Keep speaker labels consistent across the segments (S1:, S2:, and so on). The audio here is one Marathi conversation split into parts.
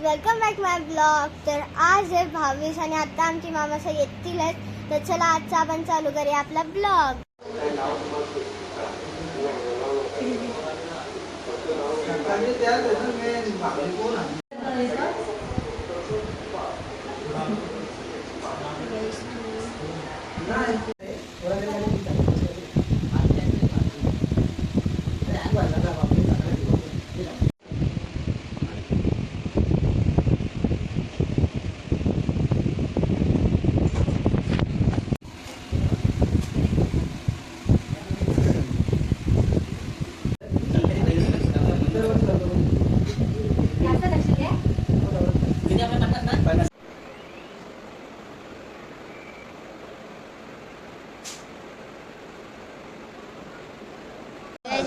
S1: वेलकम बॅक माय ब्लॉग। तर आज आहे 22 आणि आता आमची मामासा येतीलच, तर चला आजचा आपण चालू करूया आपला ब्लॉग।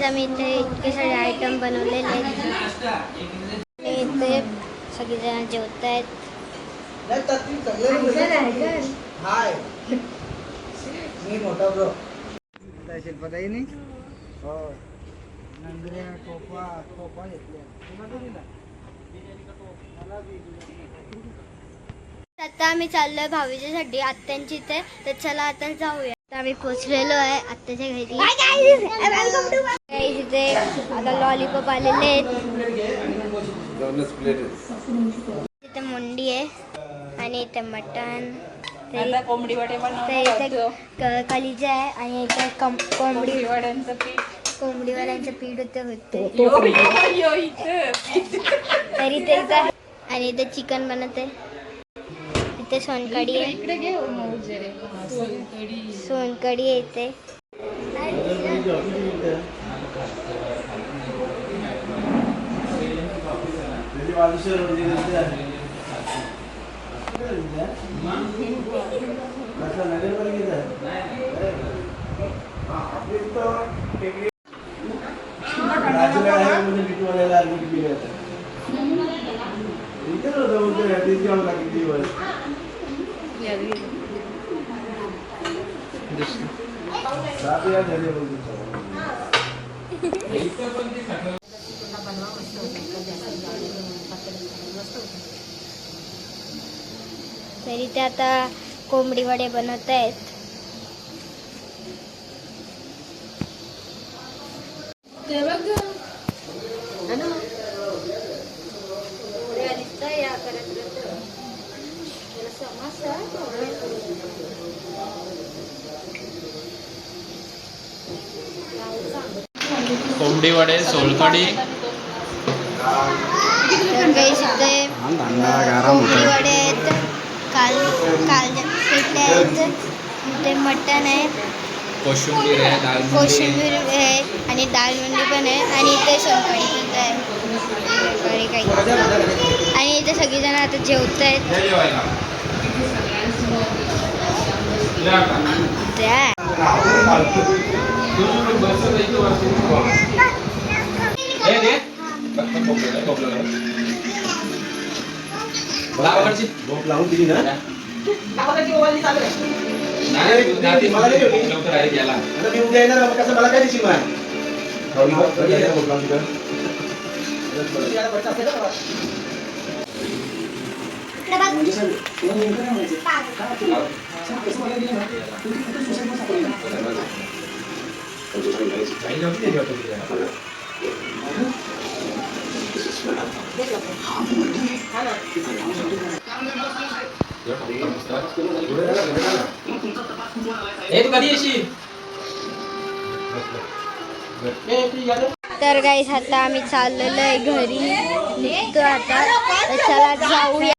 S1: आम्ही इथे इतके सारे आयटम बनवलेले आहेत। इथे सगळेजण जेवत आहेत।
S2: हाय मी मोठा ब्रो पता ही नाही हो नंगरे टोपा घेतले।
S1: आता आम्ही चाललोय भाऊजीसाठी आत्यांची इथे, तर चला आता जाऊया। आता आम्ही पोहोचलेलो आहे आत्याच्या घरी। इथे आता लॉलीपॉप आलेले आहेत, इथे मुंडी आहे आणि इथे मटण,
S3: कोंबडी वडे
S1: इथे कलिजा आहे आणि इथे कोंबडी वड्यांचं पीठ होते तर इथे आणि इथे चिकन बनत आहे। इथे सोनकढी आहे, सोनकढी आहे इथे। तर इथे आता कोंबडी वडे बनवत आहेत।
S4: कोंबडी वडे, सोलकढी,
S1: कोंबडी वडे आहेत, कालजे पिठले आहेत, इथे मटण आहे,
S4: कोशिंबीर आहे,
S1: कोशिंबीर आहे आणि दालमुंडी पण आहे आणि इथे सोनकढी सुद्धा आहे आणि इथे सगळेजण आता जेवत आहेत।
S2: लावून दिली ना मी उद्या येणार कसं मला काय दिशी तर गाईस आता आम्ही चाललेलो आहे घरी, निघतो आता, चला जाऊया।